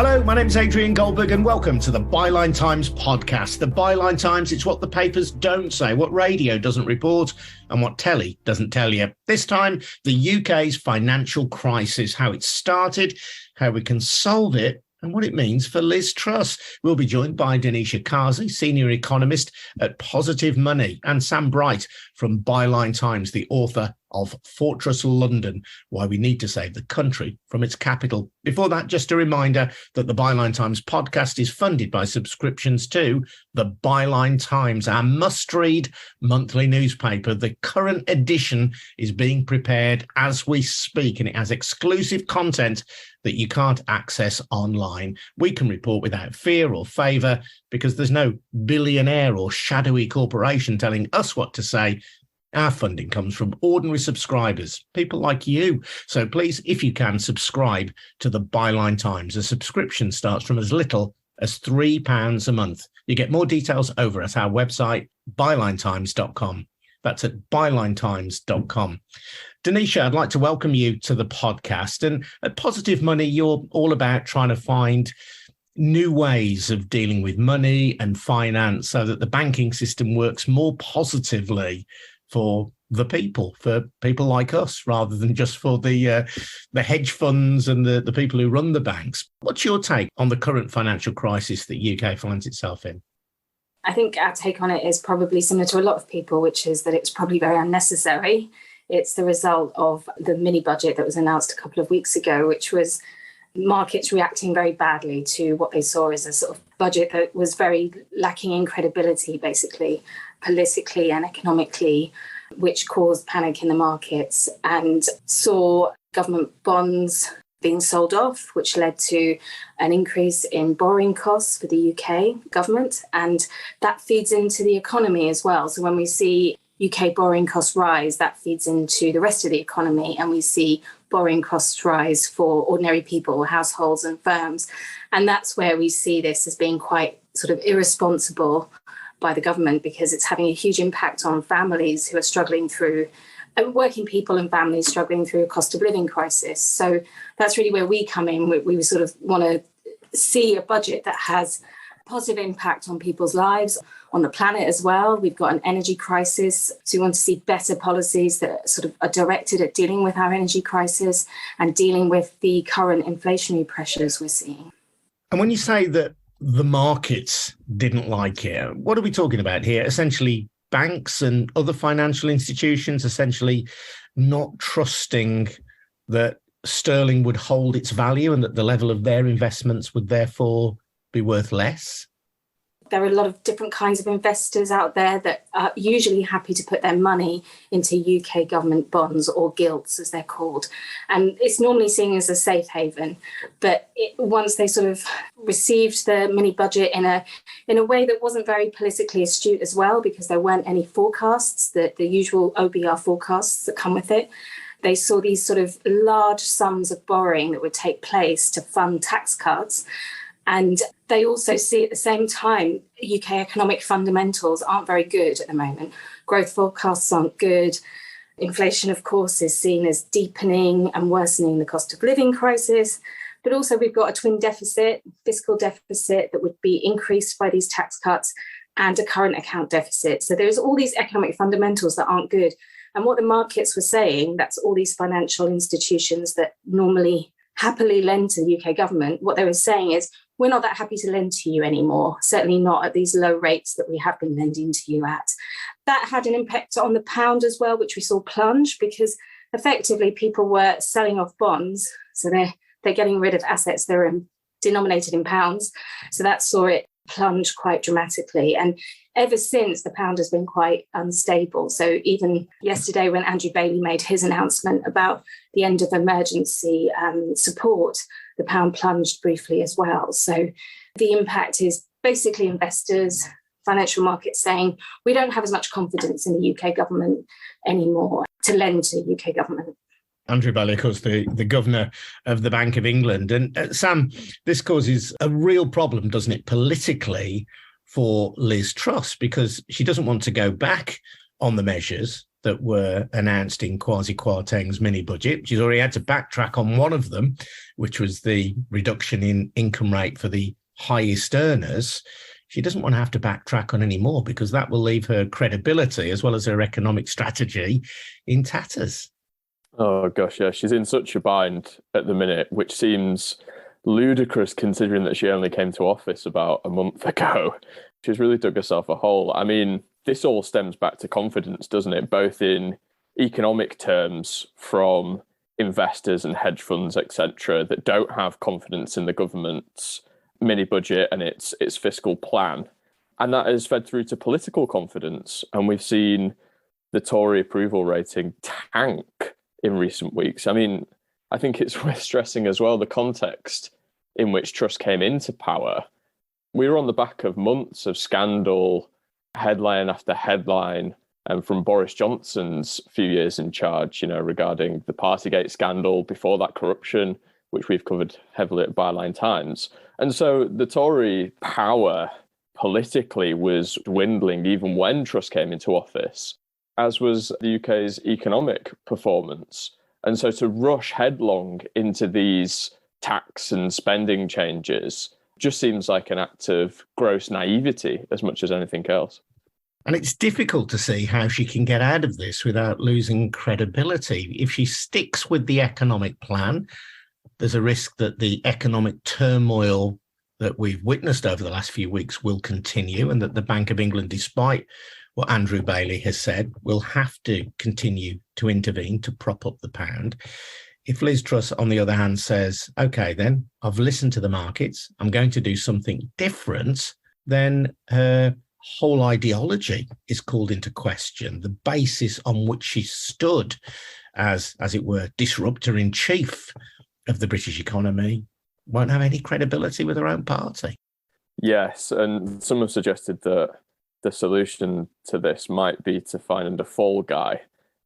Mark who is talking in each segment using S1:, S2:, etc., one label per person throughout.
S1: Hello, my name is Adrian Goldberg and welcome to the Byline Times podcast. The Byline Times, it's what the papers don't say, what radio doesn't report and what telly doesn't tell you. This time, the UK's financial crisis, how it started, how we can solve it and what it means for Liz Truss. We'll be joined by Danisha Kazi, senior economist at Positive Money, and Sam Bright from Byline Times, the author of Fortress London, Why We Need to Save the Country from Its Capital. Before that, just a reminder that the Byline Times podcast is funded by subscriptions to the Byline Times, our must-read monthly newspaper. The current edition is being prepared as we speak, and it has exclusive content that you can't access online. We can report without fear or favour because there's no billionaire or shadowy corporation telling us what to say. Our funding comes from ordinary subscribers, people like you. So please, if you can, subscribe to the Byline Times. A subscription starts from as little as £3 a month. You get more details over at our website, bylinetimes.com. That's at bylinetimes.com. Danisha, I'd like to welcome you to the podcast. And at Positive Money, you're all about trying to find new ways of dealing with money and finance so that the banking system works more positively for the people, for people like us, rather than just for the hedge funds and the people who run the banks. What's your take on the current financial crisis that UK finds itself in?
S2: I think our take on it is probably similar to a lot of people, which is that it's probably very unnecessary. It's the result of the mini budget that was announced a couple of weeks ago, which was markets reacting very badly to what they saw as a sort of budget that was very lacking in credibility, basically, politically and economically, which caused panic in the markets and saw government bonds being sold off, which led to an increase in borrowing costs for the UK government. And that feeds into the economy as well. So when we see UK borrowing costs rise, that feeds into the rest of the economy. And we see borrowing costs rise for ordinary people, households and firms. And that's where we see this as being quite sort of irresponsible by the government, because it's having a huge impact on families who are struggling through, working people and families struggling through a cost of living crisis. So that's really where we come in. We sort of want to see a budget that has a positive impact on people's lives, on the planet as well. We've got an energy crisis. So we want to see better policies that sort of are directed at dealing with our energy crisis and dealing with the current inflationary pressures we're seeing.
S1: And when you say that the markets didn't like it, what are we talking about here? Essentially, banks and other financial institutions essentially not trusting that sterling would hold its value and that the level of their investments would therefore be worth less? There
S2: are a lot of different kinds of investors out there that are usually happy to put their money into UK government bonds, or gilts as they're called. And it's normally seen as a safe haven. But once they sort of received the mini budget in a way that wasn't very politically astute as well, because there weren't any forecasts, the usual OBR forecasts that come with it, they saw these sort of large sums of borrowing that would take place to fund tax cuts. And they also see at the same time, UK economic fundamentals aren't very good at the moment. Growth forecasts aren't good. Inflation, of course, is seen as deepening and worsening the cost of living crisis. But also we've got a twin deficit, fiscal deficit that would be increased by these tax cuts, and a current account deficit. So there's all these economic fundamentals that aren't good. And what the markets were saying, that's all these financial institutions that normally happily lend to the UK government, what they were saying is, we're not that happy to lend to you anymore, certainly not at these low rates that we have been lending to you at. That had an impact on the pound as well, which we saw plunge, because effectively people were selling off bonds. So they're getting rid of assets that are denominated in pounds. So that saw it plunge quite dramatically. And ever since, the pound has been quite unstable. So even yesterday, when Andrew Bailey made his announcement about the end of emergency support, the pound plunged briefly as well. So the impact is basically investors, financial markets saying, we don't have as much confidence in the UK government anymore to lend to the UK government.
S1: Andrew Bailey, of course, the governor of the Bank of England. And Sam, this causes a real problem, doesn't it, politically for Liz Truss, because she doesn't want to go back on the measures that were announced in Kwasi Karteng's mini budget. She's already had to backtrack on one of them, which was the reduction in income rate for the highest earners. She doesn't want to have to backtrack on any more because that will leave her credibility as well as her economic strategy in tatters.
S3: Oh, gosh, yeah. She's in such a bind at the minute, which seems ludicrous considering that she only came to office about a month ago. She's really dug herself a hole. I mean, this all stems back to confidence, doesn't it? Both in economic terms from investors and hedge funds, etc., that don't have confidence in the government's mini budget and its fiscal plan. And that has fed through to political confidence. And we've seen the Tory approval rating tank in recent weeks. I mean, I think it's worth stressing as well the context in which Truss came into power. We were on the back of months of scandal, headline after headline, and from Boris Johnson's few years in charge, regarding the Partygate scandal, before that corruption, which we've covered heavily at Byline Times. And so the Tory power politically was dwindling even when Truss came into office, as was the UK's economic performance. And so to rush headlong into these tax and spending changes just seems like an act of gross naivety as much as anything else.
S1: And it's difficult to see how she can get out of this without losing credibility. If she sticks with the economic plan, there's a risk that the economic turmoil that we've witnessed over the last few weeks will continue, and that the Bank of England, despite what Andrew Bailey has said, will have to continue to intervene to prop up the pound. If Liz Truss, on the other hand, says, OK, then I've listened to the markets, I'm going to do something different, then her whole ideology is called into question. The basis on which she stood as it were, disruptor in chief of the British economy won't have any credibility with her own party.
S3: Yes, and some have suggested that the solution to this might be to find a fall guy,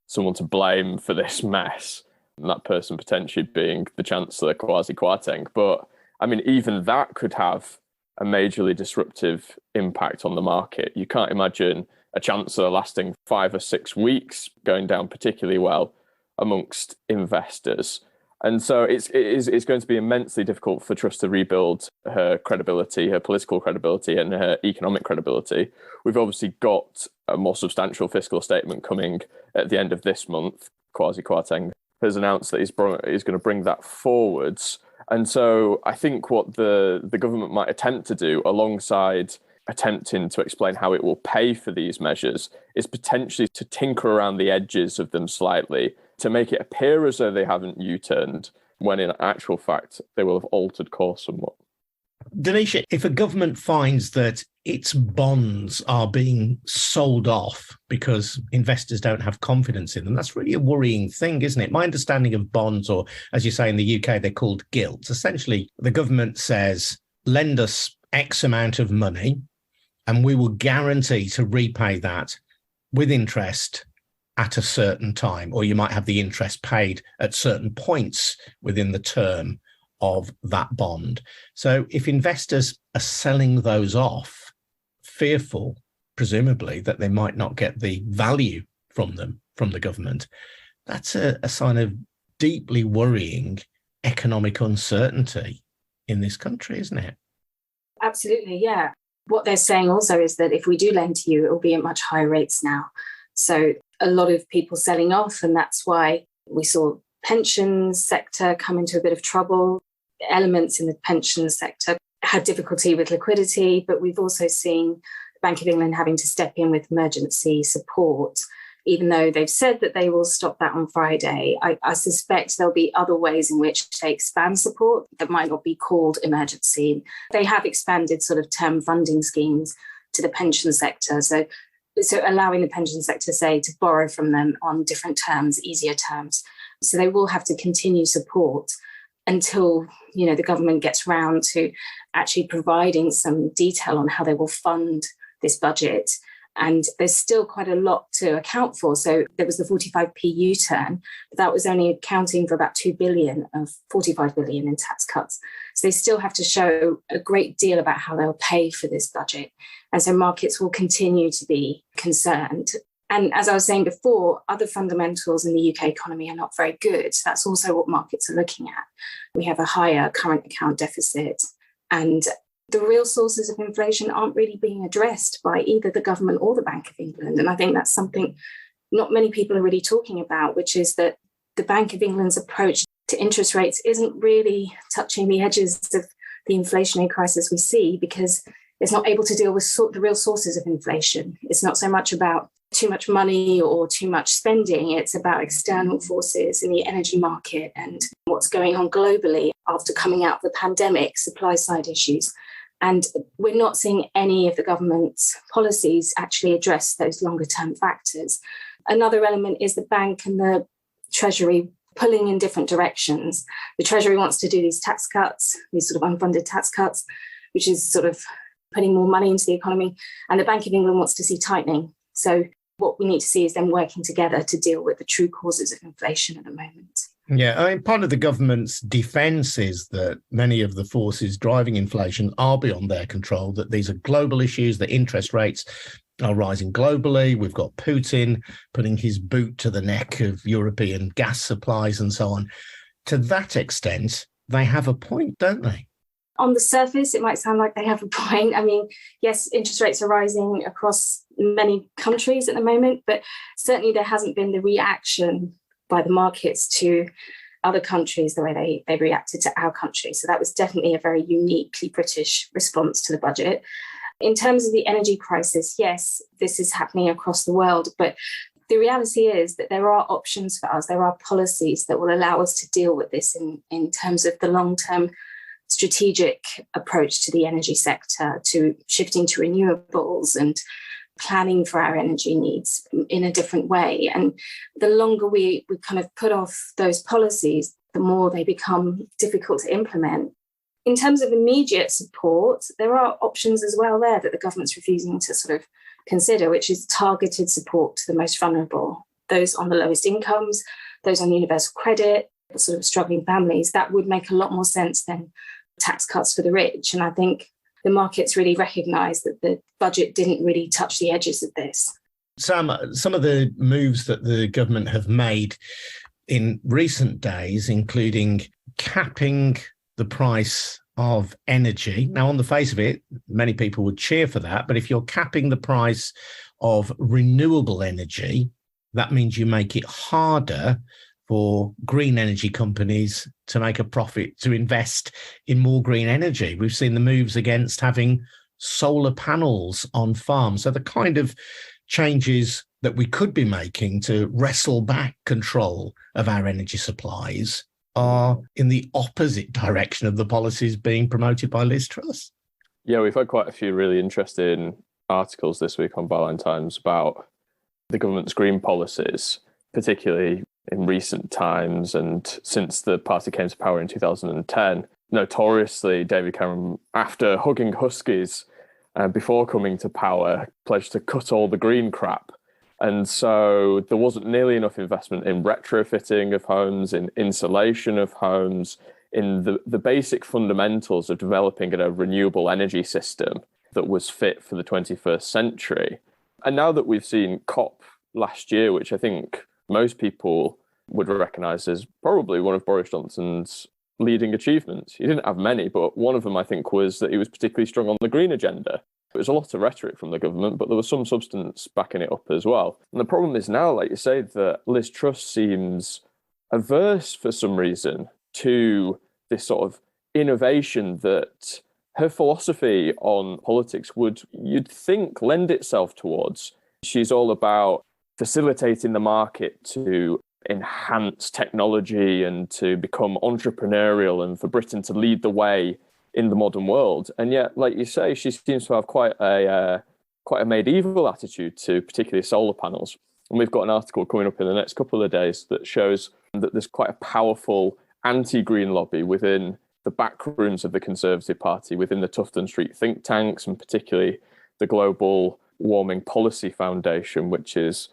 S3: someone to blame for this mess, and that person potentially being the Chancellor Kwasi Karteng. But I mean, even that could have a majorly disruptive impact on the market. You can't imagine a Chancellor lasting 5 or 6 weeks going down particularly well amongst investors. And so it's going to be immensely difficult for Truss to rebuild her credibility, her political credibility and her economic credibility. We've obviously got a more substantial fiscal statement coming at the end of this month. Kwasi Karteng has announced that he's going to bring that forwards. And so I think what the government might attempt to do, alongside attempting to explain how it will pay for these measures, is potentially to tinker around the edges of them slightly, to make it appear as though they haven't U-turned, when in actual fact they will have altered course somewhat.
S1: Danisha, if a government finds that its bonds are being sold off because investors don't have confidence in them, that's really a worrying thing, isn't it? My understanding of bonds, or as you say in the UK, they're called gilts. Essentially, the government says, lend us X amount of money and we will guarantee to repay that with interest at a certain time, or you might have the interest paid at certain points within the term of that bond. So if investors are selling those off, fearful, presumably, that they might not get the value from them, from the government, that's a sign of deeply worrying economic uncertainty in this country, isn't it?
S2: Absolutely, yeah. What they're saying also is that if we do lend to you, it will be at much higher rates now. So a lot of people selling off, and that's why we saw pensions sector come into a bit of trouble. Elements in the pensions sector had difficulty with liquidity, but we've also seen the Bank of England having to step in with emergency support, even though they've said that they will stop that on Friday. I suspect there'll be other ways in which they expand support that might not be called emergency. They have expanded sort of term funding schemes to the pension sector. So allowing the pension sector, say, to borrow from them on different terms, easier terms. So they will have to continue support until, the government gets round to actually providing some detail on how they will fund this budget. And there's still quite a lot to account for. So there was the 45p U-turn, but that was only accounting for about 2 billion of 45 billion in tax cuts. So they still have to show a great deal about how they'll pay for this budget. And so markets will continue to be concerned. And as I was saying before, other fundamentals in the UK economy are not very good. That's also what markets are looking at. We have a higher current account deficit, and the real sources of inflation aren't really being addressed by either the government or the Bank of England. And I think that's something not many people are really talking about, which is that the Bank of England's approach to interest rates isn't really touching the edges of the inflationary crisis we see, because it's not able to deal with the real sources of inflation. It's not so much about too much money or too much spending. It's about external forces in the energy market and what's going on globally after coming out of the pandemic, supply side issues. And we're not seeing any of the government's policies actually address those longer term factors. Another element is the bank and the Treasury pulling in different directions. The Treasury wants to do these tax cuts, these sort of unfunded tax cuts, which is sort of putting more money into the economy. And the Bank of England wants to see tightening. So what we need to see is them working together to deal with the true causes of inflation at the moment.
S1: Yeah, I mean, part of the government's defence is that many of the forces driving inflation are beyond their control, that these are global issues, that interest rates are rising globally. We've got Putin putting his boot to the neck of European gas supplies and so on. To that extent, they have a point, don't they?
S2: On the surface, it might sound like they have a point. I mean, yes, interest rates are rising across many countries at the moment, but certainly there hasn't been the reaction by the markets to other countries the way they reacted to our country. So that was definitely a very uniquely British response to the budget. In terms of the energy crisis, yes, this is happening across the world, but the reality is that there are options for us. There are policies that will allow us to deal with this in terms of the long-term strategic approach to the energy sector, to shifting to renewables and planning for our energy needs in a different way. And the longer we kind of put off those policies, the more they become difficult to implement. In terms of immediate support, there are options as well there that the government's refusing to sort of consider, which is targeted support to the most vulnerable, those on the lowest incomes, those on universal credit, the sort of struggling families. That would make a lot more sense than tax cuts for the rich. And I think the markets really recognise that the budget didn't really touch the edges of this.
S1: Sam, some of the moves that the government have made in recent days, including capping the price of energy. Now, on the face of it, many people would cheer for that. But if you're capping the price of renewable energy, that means you make it harder for green energy companies to make a profit, to invest in more green energy. We've seen the moves against having solar panels on farms. So the kind of changes that we could be making to wrestle back control of our energy supplies are in the opposite direction of the policies being promoted by Liz Truss.
S3: Yeah, we've had quite a few really interesting articles this week on Byline Times about the government's green policies, particularly in recent times and since the party came to power in 2010. Notoriously, David Cameron, after hugging Huskies before coming to power, pledged to cut all the green crap. And so there wasn't nearly enough investment in retrofitting of homes, in insulation of homes, in the basic fundamentals of developing a renewable energy system that was fit for the 21st century. And now that we've seen COP last year, which I think most people would recognise as probably one of Boris Johnson's leading achievements. He didn't have many, but one of them, I think, was that he was particularly strong on the green agenda. It was a lot of rhetoric from the government, but there was some substance backing it up as well. And the problem is now, like you say, that Liz Truss seems averse for some reason to this sort of innovation that her philosophy on politics would, you'd think, lend itself towards. She's all about facilitating the market to enhance technology and to become entrepreneurial and for Britain to lead the way in the modern world. And yet, like you say, she seems to have quite a medieval attitude to particularly solar panels. And we've got an article coming up in the next couple of days that shows that there's quite a powerful anti-green lobby within the back rooms of the Conservative Party, within the Tufton Street think tanks, and particularly the Global Warming Policy Foundation, which is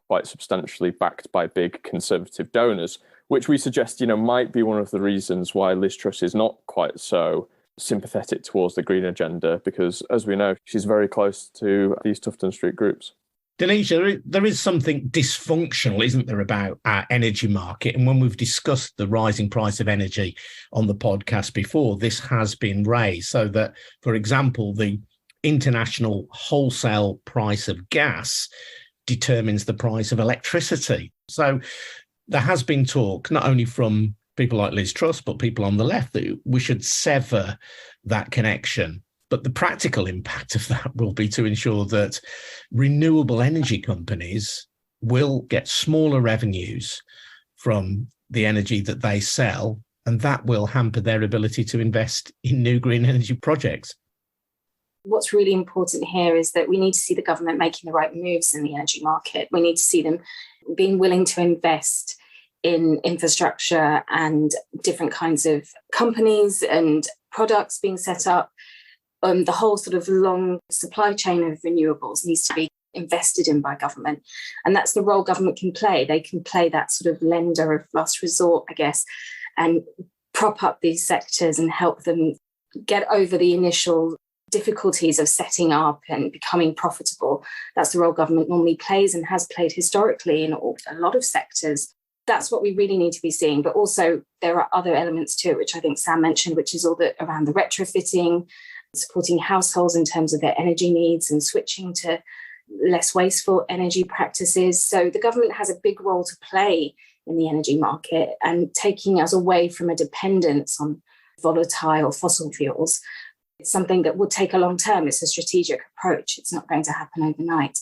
S3: quite substantially backed by big Conservative donors, which we suggest, might be one of the reasons why Liz Truss is not quite so sympathetic towards the green agenda, because, as we know, she's very close to these Tufton Street groups.
S1: Danisha, there is something dysfunctional, isn't there, about our energy market? And when we've discussed the rising price of energy on the podcast before, this has been raised so that, for example, the international wholesale price of gas determines the price of electricity. So there has been talk, not only from people like Liz Truss, but people on the left, that we should sever that connection. But the practical impact of that will be to ensure that renewable energy companies will get smaller revenues from the energy that they sell, and that will hamper their ability to invest in new green energy projects.
S2: What's really important here is that we need to see the government making the right moves in the energy market. We need to see them being willing to invest in infrastructure and different kinds of companies and products being set up. The whole sort of long supply chain of renewables needs to be invested in by government. And that's the role government can play. They can play that sort of lender of last resort, I guess, and prop up these sectors and help them get over the initial difficulties of setting up and becoming profitable. That's the role government normally plays and has played historically in a lot of sectors. That's what we really need to be seeing. But also there are other elements to it, which I think Sam mentioned, which is all around the retrofitting, supporting households in terms of their energy needs and switching to less wasteful energy practices. So the government has a big role to play in the energy market and taking us away from a dependence on volatile fossil fuels. It's something that will take a long term. It's a strategic approach. It's not going to happen overnight.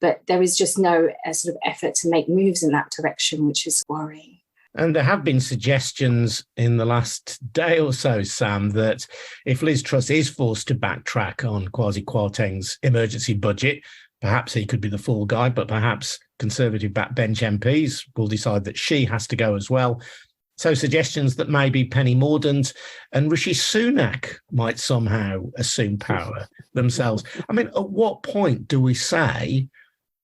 S2: But there is just no sort of effort to make moves in that direction, which is worrying.
S1: And there have been suggestions in the last day or so, Sam, that if Liz Truss is forced to backtrack on Kwasi Karteng's emergency budget, perhaps he could be the fall guy, but perhaps Conservative backbench MPs will decide that she has to go as well. So suggestions that maybe Penny Mordaunt and Rishi Sunak might somehow assume power themselves. I mean, at what point do we say,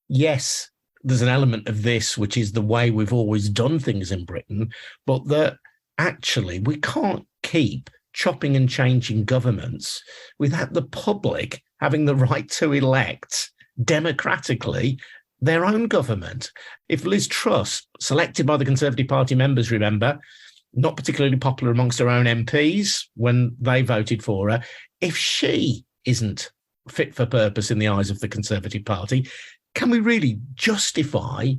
S1: yes, there's an element of this, which is the way we've always done things in Britain, but that actually we can't keep chopping and changing governments without the public having the right to elect democratically their own government. If Liz Truss, selected by the Conservative Party members, remember, not particularly popular amongst her own MPs when they voted for her, if she isn't fit for purpose in the eyes of the Conservative Party, can we really justify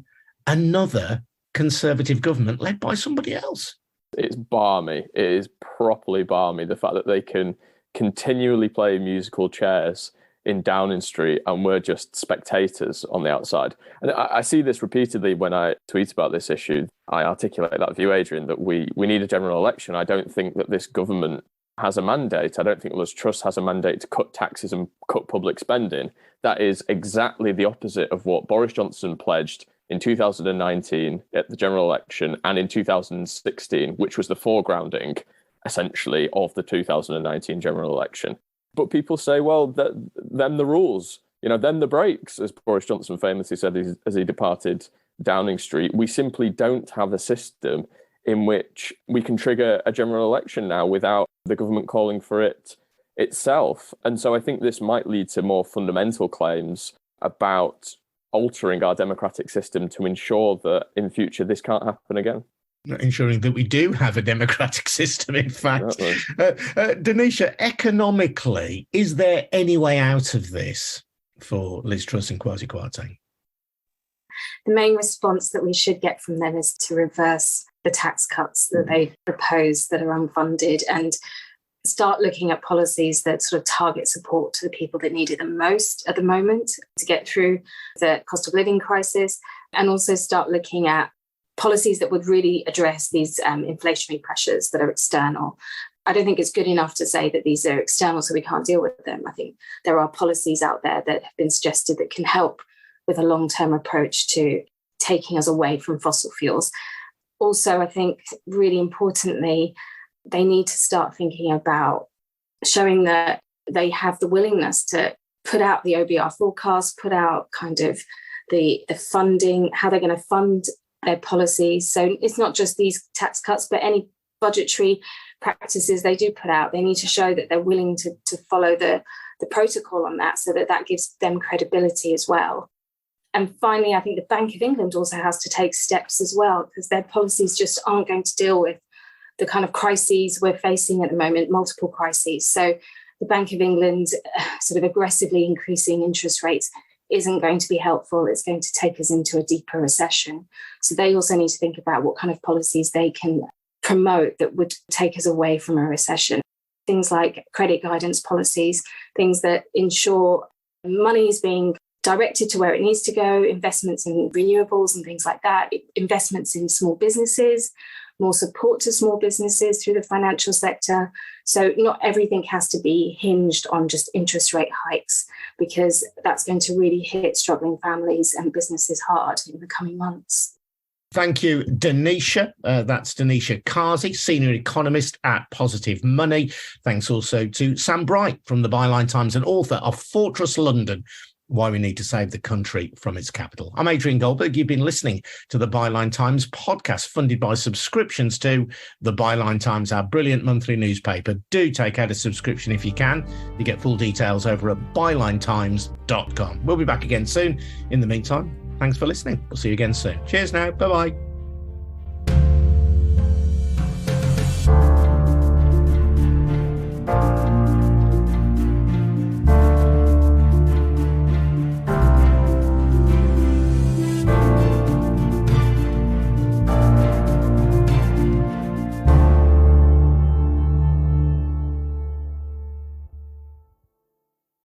S1: another Conservative government led by somebody else?
S3: It's balmy. It is properly balmy. The fact that they can continually play musical chairs in Downing Street and we're just spectators on the outside. And I see this repeatedly when I tweet about this issue. I articulate that view, Adrian, that we need a general election. I don't think that this government has a mandate. I don't think Liz Truss has a mandate to cut taxes and cut public spending. That is exactly the opposite of what Boris Johnson pledged in 2019 at the general election and in 2016, which was the foregrounding, essentially, of the 2019 general election. But people say, well, them the rules, them the breaks, as Boris Johnson famously said as he departed Downing Street. We simply don't have a system in which we can trigger a general election now without the government calling for it itself. And so I think this might lead to more fundamental claims about altering our democratic system to ensure that in future this can't happen again.
S1: Ensuring that we do have a democratic system, in fact. Danisha, economically, is there any way out of this for Liz Truss and Kwasi Karteng?
S2: The main response that we should get from them is to reverse the tax cuts that they propose that are unfunded and start looking at policies that sort of target support to the people that need it the most at the moment to get through the cost of living crisis, and also start looking at policies that would really address these inflationary pressures that are external. I don't think it's good enough to say that these are external so we can't deal with them. I think there are policies out there that have been suggested that can help with a long-term approach to taking us away from fossil fuels. Also, I think really importantly, they need to start thinking about showing that they have the willingness to put out the OBR forecast, put out kind of the funding, how they're going to fund their policies. So it's not just these tax cuts, but any budgetary practices they do put out. They need to show that they're willing to follow the protocol on that so that gives them credibility as well. And finally, I think the Bank of England also has to take steps as well, because their policies just aren't going to deal with the kind of crises we're facing at the moment, multiple crises. So the Bank of England sort of aggressively increasing interest rates isn't going to be helpful. It's going to take us into a deeper recession. So they also need to think about what kind of policies they can promote that would take us away from a recession. Things like credit guidance policies, things that ensure money is being directed to where it needs to go, investments in renewables and things like that, investments in small businesses, more support to small businesses through the financial sector. So not everything has to be hinged on just interest rate hikes, because that's going to really hit struggling families and businesses hard in the coming months.
S1: Thank you, Danisha. That's Danisha Kazi, senior economist at Positive Money. Thanks also to Sam Bright from the Byline Times and author of Fortress London, Why We Need to Save the Country from Its Capital. I'm Adrian Goldberg. You've been listening to the Byline Times podcast, funded by subscriptions to the Byline Times, our brilliant monthly newspaper. Do take out a subscription if you can. You get full details over at bylinetimes.com. We'll be back again soon. In the meantime, thanks for listening. We'll see you again soon. Cheers now. Bye-bye.